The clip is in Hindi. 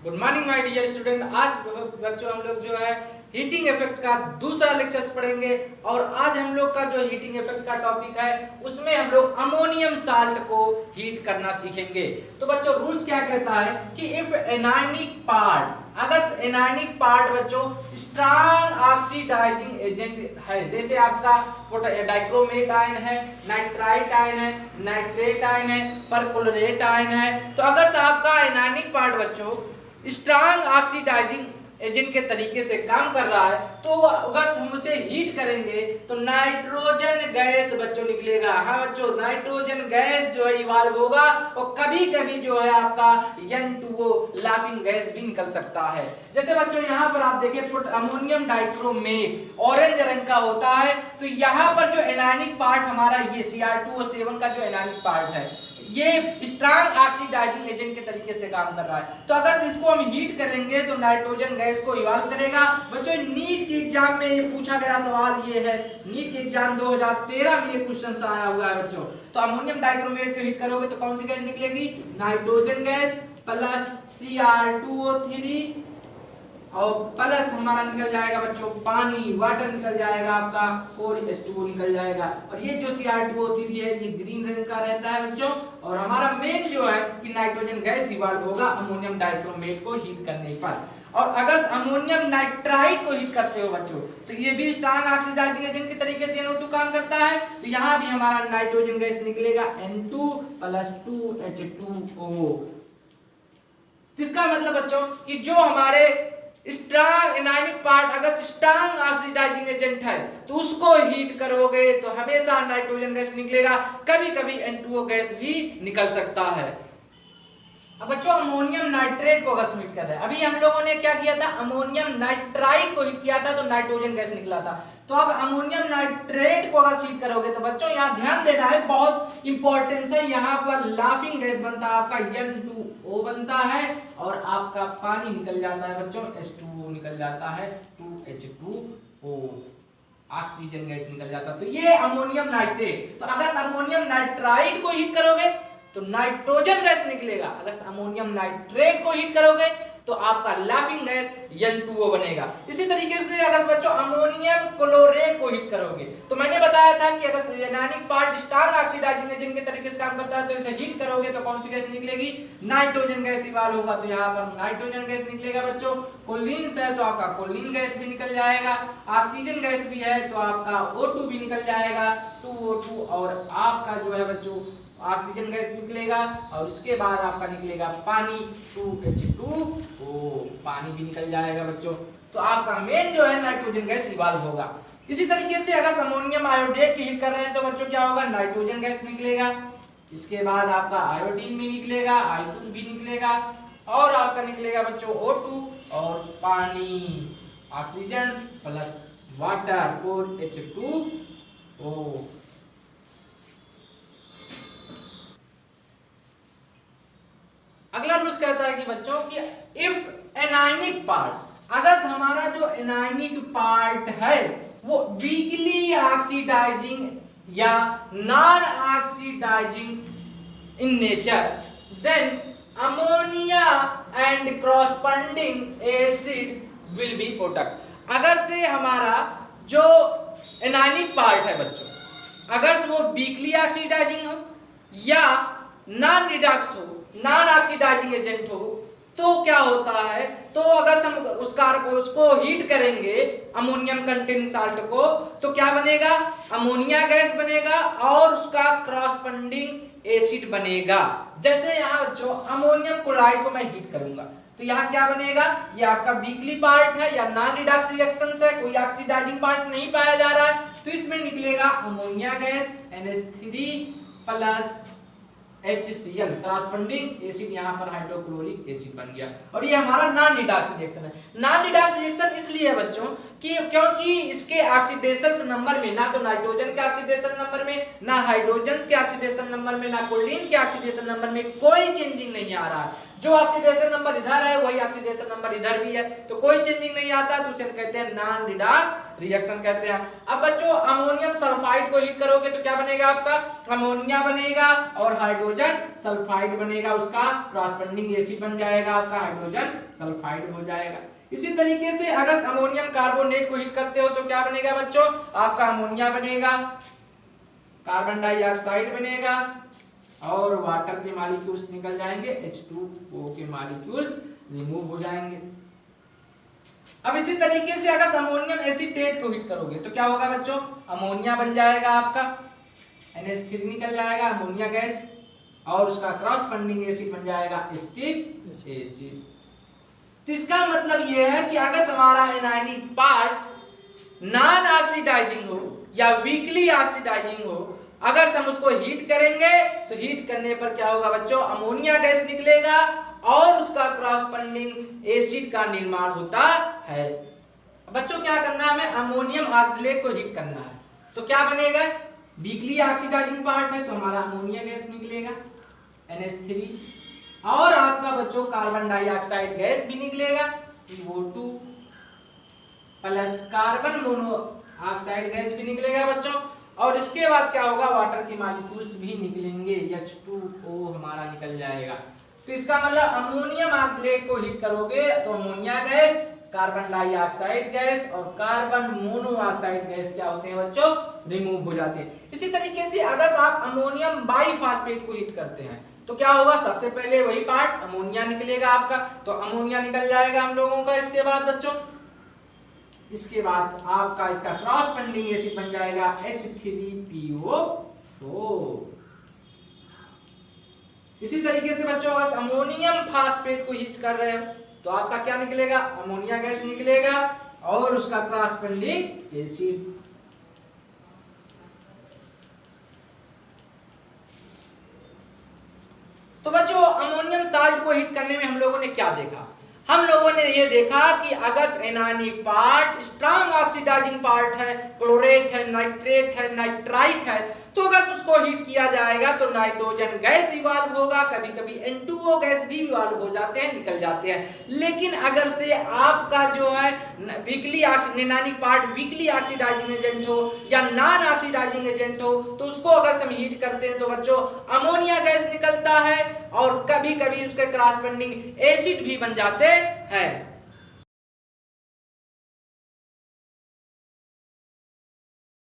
Good morning my dear student. आज बच्चों हम लोग जो है हीटिंग इफेक्ट का दूसरा लेक्चर्स पढ़ेंगे और आज हम लोग का जो हीटिंग इफेक्ट का टॉपिक है उसमें हम लोग अमोनियम साल्ट को हीट करना सीखेंगे। तो बच्चों रूल्स क्या कहता है कि इफ एनायनिक पार्ट, अगर एनायनिक पार्ट बच्चों स्ट्रॉन्ग ऑक्सीडाइजिंग एजेंट है, जैसे आपका डाइक्रोमेट आयन है, नाइट्राइट आयन है, नाइट्रेट आयन है, परक्लोरेट आयन है, तो अगर आपका एनायनिक पार्ट बच्चों स्ट्रॉन्ग ऑक्सीडाइजिंग एजेंट के तरीके से काम कर रहा है तो अगर हम उसे हीट करेंगे तो नाइट्रोजन गैस बच्चों निकलेगा। हाँ बच्चों, नाइट्रोजन गैस जो है इवाल्व होगा और कभी कभी जो है आपका N2O लाफिंग गैस भी निकल सकता है। जैसे बच्चों यहाँ पर आप देखिए पुट अमोनियम डाइक्रोमेट ऑरेंज रंग का होता है, तो यहाँ पर जो एनायनिक पार्ट हमारा ये Cr2O7 का जो एनायनिक पार्ट है ये स्ट्रॉन्ग ऑक्सीडाइजिंग एजेंट के तरीके से काम कर रहा है। तो अगर इसको हम हीट करेंगे तो नाइट्रोजन गैस को इवाल्व करेगा। बच्चों नीट के एग्जाम में ये पूछा गया सवाल ये है, नीट के एग्जाम 2013 में ये क्वेश्चन आया हुआ है बच्चों। तो अमोनियम डाइक्रोमेट को हीट करोगे तो कौन सी गैस निकलेगी? नाइट्रोजन गैस प्लस Cr2O3 और प्लस हमारा निकल जाएगा बच्चों पानी, वाटर निकल जाएगा आपका और H2O निकल जाएगा। और ये जो Cr2O3 है ये ग्रीन रंग का रहता है बच्चों। और हमारा मेन जो है कि नाइट्रोजन गैस इवाल्व होगा अमोनियम डाइक्रोमेट को हीट करने पर। और अगर अमोनियम नाइट्राइट को हीट करते हो बच्चों तो ये भी स्ट्रॉन्ग ऑक्सीडाइजिंग एजेंट के तरीके से NO2 काम करता है। तो यहाँ भी हमारा नाइट्रोजन गैस निकलेगा N2 प्लस 2H2O। इसका मतलब बच्चों कि जो हमारे स्ट्रॉन्ग एनायनिक पार्ट अगर स्ट्रॉन्ग ऑक्सीडाइजिंग एजेंट है तो उसको हीट करोगे तो हमेशा नाइट्रोजन गैस निकलेगा, कभी कभी N2O गैस भी निकल सकता है। अब बच्चों अमोनियम नाइट्रेट को अगर हीट कर रहे हैं, अभी हम लोगों ने क्या किया था, अमोनियम नाइट्राइट को हीट किया था तो नाइट्रोजन गैस निकला था। तो अब अमोनियम नाइट्रेट को अगर हीट करोगे तो बच्चों यहाँ ध्यान देना है, बहुत इंपॉर्टेंस है। यहाँ पर लाफिंग गैस बनता है आपका N2O बनता है और आपका पानी निकल जाता है बच्चों H2O निकल जाता है 2H2O, ऑक्सीजन गैस निकल जाता है। तो ये अमोनियम नाइट्रेट। तो अगर अमोनियम नाइट्राइट को हीट करोगे तो नाइट्रोजन गैस निकलेगा, अगर अमोनियम नाइट्रेट को हीट करोगे तो आपका लाफिंग गैस N2O बनेगा। इसी तरीके से अगर बच्चों अमोनियम क्लोरेट को हीट करोगे तो मैंने बताया था कि अगर anionic part strong oxidising agent के तरीके से काम करता है तो इसे हीट करोगे तो कौन सी गैस निकलेगी? नाइट्रोजन गैस इवाल्व होगा। तो यहाँ पर नाइट्रोजन गैस निकलेगा बच्चों। कोलिन है तो आपका कोलिन गैस भी निकल जाएगा, ऑक्सीजन गैस भी है तो आपका O2 भी निकल जाएगा 2O2 और आपका जो है बच्चों ऑक्सीजन गैस निकलेगा और इसके बाद आपका निकलेगा पानी 2H2O, पानी भी निकल जाएगा बच्चों। तो आपका मेन जो है नाइट्रोजन गैस इवाल्व होगा। इसी तरीके से अगर अमोनियम आयोडेट की हीट कर रहे हैं तो बच्चों क्या होगा? नाइट्रोजन गैस निकलेगा, इसके बाद आपका आयोडीन भी निकलेगा, I2 भी निकलेगा और आपका निकलेगा बच्चों O2 और पानी, ऑक्सीजन प्लस वाटर 4H2O। अगला रूल्स कहता है कि बच्चों कि इफ एनायनिक पार्ट, अगर हमारा जो एनायनिक पार्ट है वो वीकली ऑक्सीडाइजिंग या non oxidising in nature, then ammonia and corresponding acid will be product. अगर से हमारा जो एनायनिक पार्ट है बच्चों अगर वो वीकली ऑक्सीडाइजिंग हो या नॉन रिडक्स हो, नॉन ऑक्सीडाइजिंग एजेंट हो तो क्या होता है, तो अगर हम उसको हीट करेंगे अमोनियम कंटेनिंग साल्ट को तो क्या बनेगा? अमोनिया गैस बनेगा और उसका क्रॉसपॉन्डिंग एसिड बनेगा। जैसे यहाँ बच्चों अमोनियम क्लोराइड को मैं हीट करूंगा तो यहाँ क्या बनेगा? ये आपका वीकली पार्ट है या नॉन रिडक्स रिएक्शन है, कोई ऑक्सीडाइजिंग पार्ट नहीं पाया जा रहा है तो इसमें निकलेगा ammonia gas NH3 plus HCl, corresponding acid यहाँ पर हाइड्रोक्लोरिक एसिड बन गया और ये हमारा नॉन रिडक्स रिएक्शन है। नॉन रिडक्स रिएक्शन इसलिए है बच्चों कि क्योंकि इसके ऑक्सीडेशन नंबर में ना तो नाइट्रोजन के ऑक्सीडेशन नंबर में, ना हाइड्रोजन के ऑक्सीडेशन नंबर में, ना क्लोरीन के ऑक्सीडेशन नंबर में कोई चेंजिंग नहीं आ रहा है। जो ऑक्सीडेशन नंबर इधर है वही ऑक्सीडेशन नंबर इधर भी है, तो कोई चेंजिंग नहीं आता, तो उसे हम कहते हैं नॉन रिडॉक्स रिएक्शन कहते हैं। अब बच्चों अमोनियम सल्फाइड को हीट करोगे तो क्या बनेगा आपका, अमोनिया बनेगा और हाइड्रोजन सल्फाइड बनेगा, उसका क्रॉसबॉन्डिंग एसिड बन जाएगा, आपका हाइड्रोजन सल्फाइड हो जाएगा। इसी तरीके से अगर अमोनियम कार्बोनेट को हीट करते हो तो क्या बनेगा बच्चों, आपका अमोनिया बनेगा, कार्बन डाइऑक्साइड बनेगा और वाटर के मॉलिक्यूल्स निकल जाएंगे, H2O के मॉलिक्यूल्स रिमूव हो जाएंगे। अब इसी तरीके से अगर अमोनियम एसीटेट को हीट करोगे तो क्या होगा बच्चों, अमोनिया बन जाएगा आपका, NH3 निकल जाएगा अमोनिया गैस और उसका क्रॉसबॉन्डिंग एसिड बन जाएगा एसिटिक एसिड। तो इसका मतलब यह है कि अगर हमारा एनायनिक पार्ट नॉन ऑक्सीडाइजिंग हो या वीकली ऑक्सीडाइजिंग हो, अगर हम उसको हीट करेंगे तो हीट करने पर क्या होगा बच्चों, अमोनिया गैस निकलेगा और उसका क्रॉसबॉन्डिंग एसिड का निर्माण होता है। बच्चों क्या करना है, हमें अमोनियम ऑक्सलेट को हीट करना है, तो क्या बनेगा, वीकली ऑक्सीडाइजिंग पार्ट है तो हमारा अमोनिया गैस निकलेगा NH3 और आपका बच्चों कार्बन डाइऑक्साइड गैस भी निकलेगा CO2 plus carbon monoxide gas भी निकलेगा बच्चों। और इसके बाद क्या होगा, वाटर के मॉलिक्यूल्स भी निकलेंगे, H2O हमारा निकल जाएगा। तो इसका मतलब अमोनियम ऑक्सलेट को हीट करोगे तो ammonia gas, carbon dioxide gas और कार्बन मोनोऑक्साइड गैस क्या होते हैं बच्चों, रिमूव हो जाते हैं। इसी तरीके से अगर आप अमोनियम बाइफॉस्फेट को हीट करते हैं तो क्या होगा, सबसे पहले वही पार्ट अमोनिया निकलेगा आपका, तो अमोनिया निकल जाएगा हम लोगों का। इसके बाद बच्चों, इसके बाद आपका इसका क्रॉसबॉन्डिंग एसिड बन जाएगा H3PO4। इसी तरीके से बच्चों बस अमोनियम फास्फेट को हीट कर रहे हो तो आपका क्या निकलेगा, अमोनिया गैस निकलेगा और उसका क्रॉसबॉन्डिंग एसिड। तो बच्चों अमोनियम साल्ट को हीट करने में हम लोगों ने क्या देखा, हम लोगों ने ये देखा कि अगर anionic part strong oxidising part है, क्लोरेट है, नाइट्रेट है, नाइट्राइट है, तो अगर उसको हीट किया जाएगा तो नाइट्रोजन गैस इवॉल्व होगा, कभी कभी N2O गैस भी इवॉल्व हो जाते हैं, निकल जाते हैं। लेकिन अगर से आपका जो है weakly anionic part weakly oxidising agent हो या नॉन ऑक्सीडाइजिंग एजेंट हो तो उसको अगर हम हीट करते हैं तो बच्चों अमोनिया गैस निकलता है और कभी कभी उसके क्रॉसबॉन्डिंग एसिड भी बन जाते हैं।